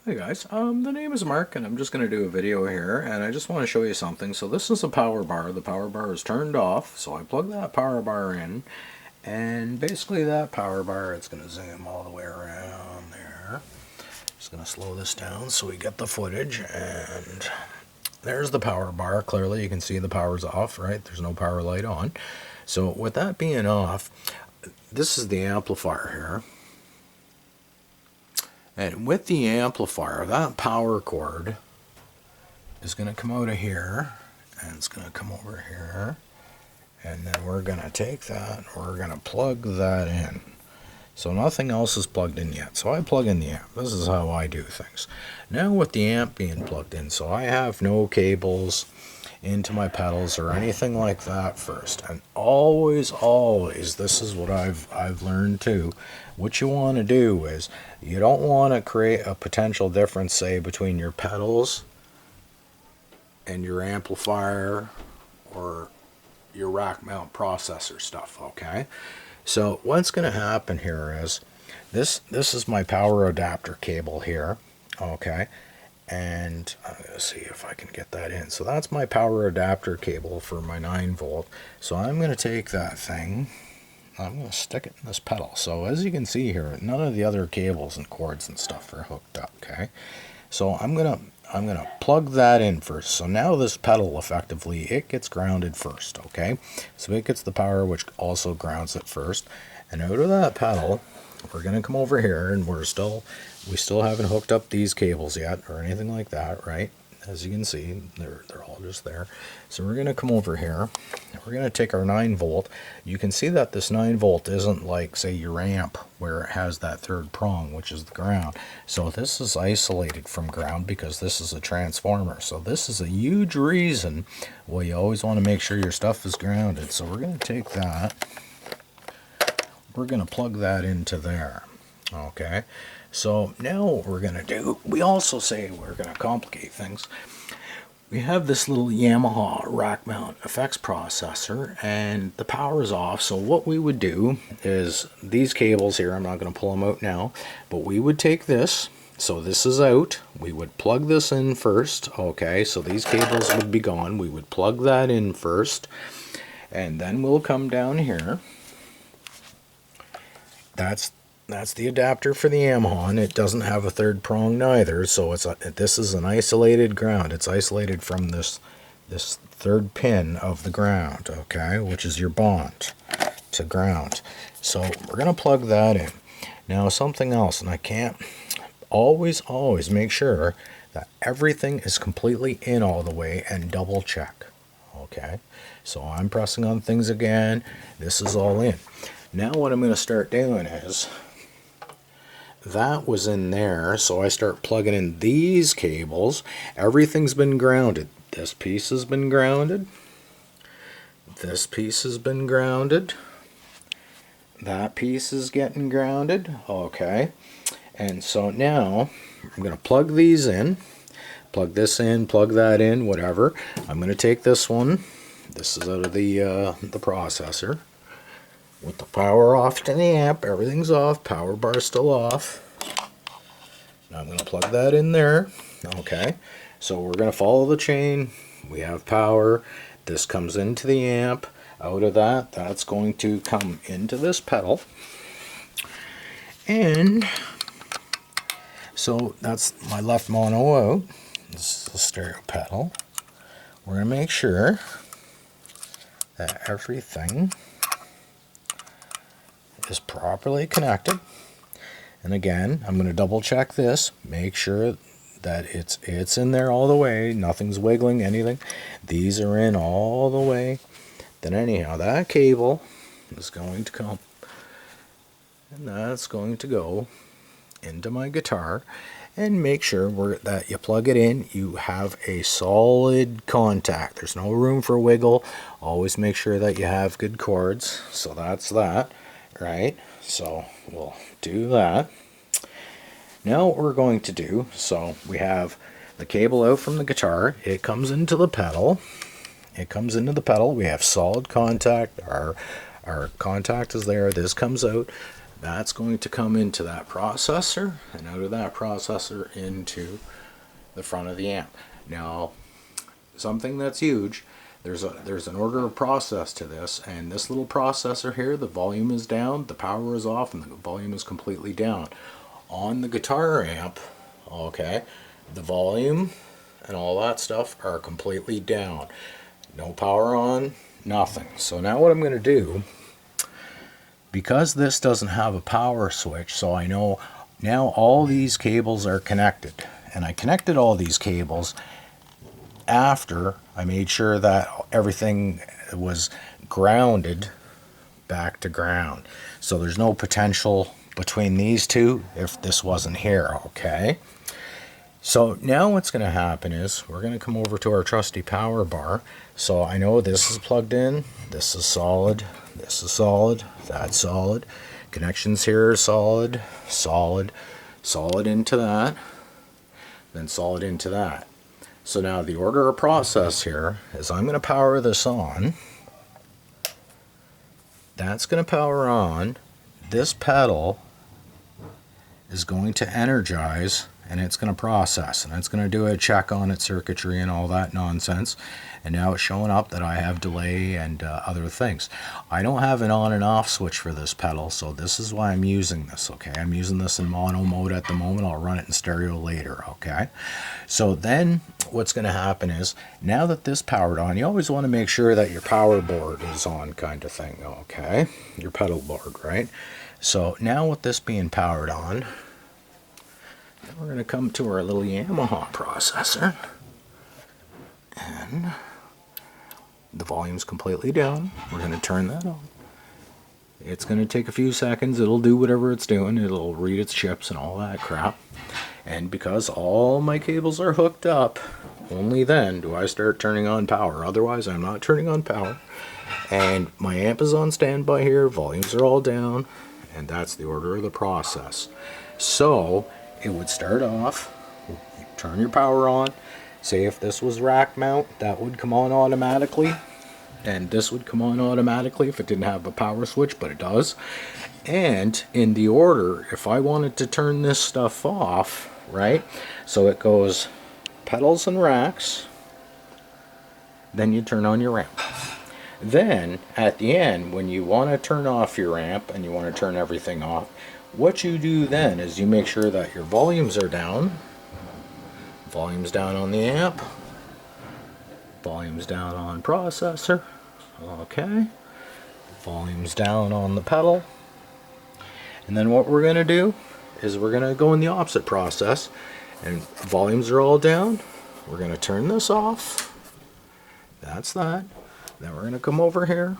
Hey guys, the name is Mark and I'm just going to do a video here and I just want to show you something. So this is a power bar. The power bar is turned off, so I plug that power bar in and basically that power bar, it's going to zoom all the way around there. Just going to slow this down so we get the footage, and there's the power bar. Clearly you can see the power's off, right? There's no power light on. So with that being off, this is the amplifier here. And with the amplifier, that power cord is going to come out of here, and it's going to come over here, and then we're going to take that, and we're going to plug that in. So nothing else is plugged in yet. So I plug in the amp. This is how I do things. Now with the amp being plugged in, so I have no cables into my pedals or anything like that first. And always, this is what I've learned too. What you want to do is you don't want to create a potential difference, say, between your pedals and your amplifier or your rack mount processor stuff, okay? So what's going to happen here is this is my power adapter cable here, okay? And I'm going to see if I can get that in. So that's my power adapter cable for my 9 volt. So I'm going to take that thing, I'm going to stick it in this pedal. So as you can see here, none of the other cables and cords and stuff are hooked up, okay? So I'm going to plug that in first. So now this pedal, effectively, it gets grounded first, okay? So it gets the power, which also grounds it first. And out of that pedal, we're going to come over here, and we still haven't hooked up these cables yet or anything like that, right? As you can see, they're all just there. So we're going to come over here, and we're going to take our 9 volt. You can see that this 9 volt isn't like, say, your amp, where it has that third prong, which is the ground. So this is isolated from ground because this is a transformer. So this is a huge reason why you always want to make sure your stuff is grounded. So we're going to take that, we're going to plug that into there, okay? So now what we're going to do, we also say we're going to complicate things. We have this little Yamaha rack mount effects processor, and the power is off. So what we would do is these cables here, I'm not going to pull them out now, but we would take this. So this is out. We would plug this in first, okay? So these cables would be gone. We would plug that in first, and then we'll come down here. That's the adapter for the Yamaha, and it doesn't have a third prong neither, so this is an isolated ground. It's isolated from this third pin of the ground, okay, which is your bond to ground. So we're going to plug that in. Now something else, and I can't always make sure that everything is completely in all the way, and double check, okay? So I'm pressing on things again. This is all in. Now what I'm going to start doing is, that was in there, so I start plugging in these cables. Everything's been grounded. This piece has been grounded. This piece has been grounded. That piece is getting grounded. Okay. And so now I'm going to plug these in. Plug this in, plug that in, whatever. I'm going to take this one. This is out of the processor. With the power off to the amp, everything's off, power bar still off. Now I'm going to plug that in there. Okay, so we're going to follow the chain. We have power. This comes into the amp. Out of that, that's going to come into this pedal. And so that's my left mono out. This is the stereo pedal. We're going to make sure that everything is properly connected. And again, I'm going to double check this, make sure that it's in there all the way, nothing's wiggling, anything. These are in all the way. Then anyhow, that cable is going to come, and that's going to go into my guitar. And make sure that you plug it in, you have a solid contact. There's no room for wiggle. Always make sure that you have good cords. So that's that. Right, so we'll do that. Now what we're going to do, so we have the cable out from the guitar, it comes into the pedal, we have solid contact, our contact is there, this comes out, That's going to come into that processor, and out of that processor into the front of the amp. Now, something that's huge, there's an order of process to this, and this little processor here, the volume is down, the power is off, and the volume is completely down. On the guitar amp, okay, the volume and all that stuff are completely down. No power on, nothing. So now what I'm going to do, because this doesn't have a power switch, so I know now all these cables are connected. And I connected all these cables after I made sure that everything was grounded back to ground. So there's no potential between these two if this wasn't here, okay? So now what's going to happen is we're going to come over to our trusty power bar. So I know this is plugged in, this is solid, this is solid, that's solid. Connections here are solid, solid, solid into that, then solid into that. So now the order of process here is I'm going to power this on. That's going to power on. This pedal is going to energize, and it's going to process, and it's going to do a check on its circuitry and all that nonsense. And now it's showing up that I have delay and other things. I don't have an on and off switch for this pedal, so this is why I'm using this, okay? I'm using this in mono mode at the moment. I'll run it in stereo later, okay? So then what's going to happen is, now that this powered on, you always want to make sure that your power board is on, kind of thing, okay? Your pedal board, right? So now with this being powered on, then we're going to come to our little Yamaha processor, and the volume's completely down. We're going to turn that on. It's going to take a few seconds. It'll do whatever it's doing. It'll read its chips and all that crap. And because all my cables are hooked up, only then do I start turning on power. Otherwise, I'm not turning on power. And my amp is on standby here. Volumes are all down. And that's the order of the process. So it would start off, turn your power on. Say if this was rack mount, that would come on automatically, and this would come on automatically if it didn't have a power switch, but it does. And in the order, if I wanted to turn this stuff off, right, so it goes pedals and racks, then you turn on your amp. Then at the end, when you want to turn off your amp and you want to turn everything off, what you do then is you make sure that your volumes are down. Volume's down on the amp, volume's down on processor, okay, volume's down on the pedal. And then what we're going to do is we're going to go in the opposite process, and volumes are all down. We're going to turn this off. That's that. Then we're going to come over here.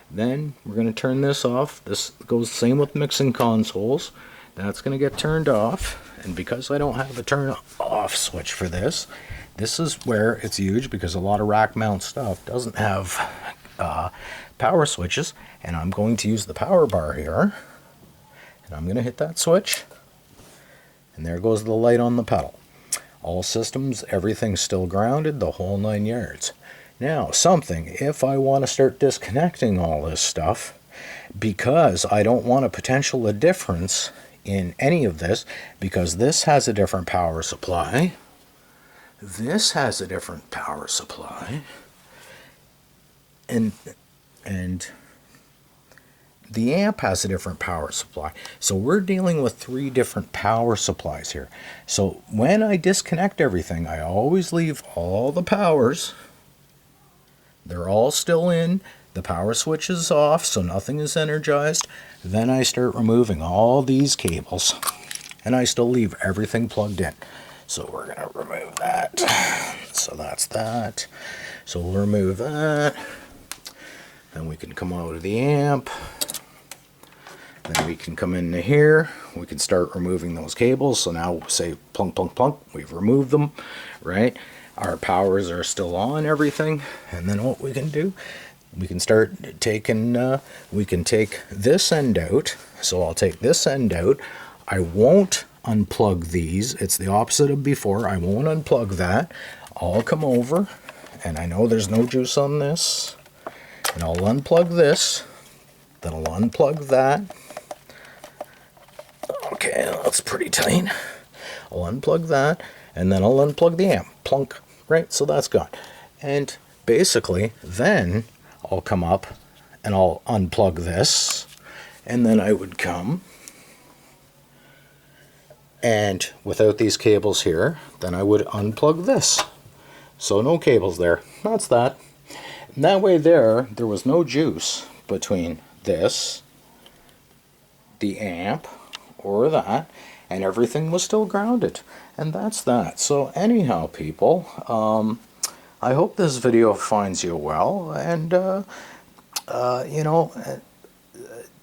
Then we're going to turn this off. This goes the same with mixing consoles. That's going to get turned off. And because I don't have a turn off switch for this, this is where it's huge, because a lot of rack mount stuff doesn't have power switches. And I'm going to use the power bar here, and I'm going to hit that switch, and there goes the light on the pedal. All systems, everything's still grounded, the whole 9 yards. Now, if I want to start disconnecting all this stuff, because I don't want a potential difference in any of this, because this has a different power supply, this has a different power supply, and the amp has a different power supply. So we're dealing with 3 different power supplies here. So when I disconnect everything, I always leave all the powers. They're all still in. The power switch is off, so nothing is energized. Then I start removing all these cables, and I still leave everything plugged in. So we're going to remove that. So that's that. So we'll remove that. Then we can come out of the amp. Then we can come into here. We can start removing those cables. So now say plunk, plunk, plunk. We've removed them, right? Our powers are still on, everything. And then what we can do, we can start taking, we can take this end out. So I'll take this end out. I won't unplug these. It's the opposite of before. I won't unplug that. I'll come over, and I know there's no juice on this, and I'll unplug this. Then I'll unplug that. looks pretty tight. I'll unplug that, and then I'll unplug the amp. Plunk. Right? So that's gone. And basically, then I'll come up and I'll unplug this, and then I would come, and without these cables here, then I would unplug this. So no cables there. That's that. And that way there was no juice between this, the amp, or that, and everything was still grounded. And that's that. So anyhow, people, I hope this video finds you well, and you know,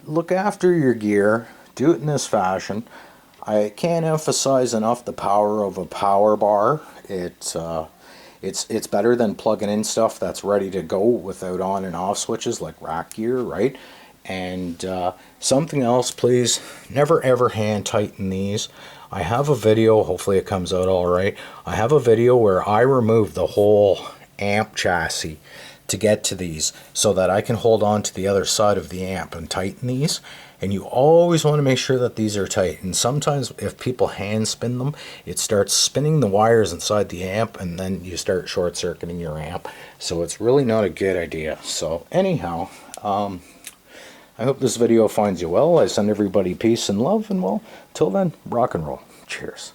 look after your gear. Do it in this fashion. I can't emphasize enough the power of a power bar. It's better than plugging in stuff that's ready to go without on and off switches like rack gear, right? And something else, please, never ever hand tighten these. I have a video, hopefully it comes out all right. I have a video where I remove the whole amp chassis to get to these so that I can hold on to the other side of the amp and tighten these. And you always want to make sure that these are tight. And sometimes if people hand spin them, it starts spinning the wires inside the amp, and then you start short circuiting your amp. So it's really not a good idea. So anyhow, I hope this video finds you well. I send everybody peace and love, and well, till then, rock and roll. Cheers.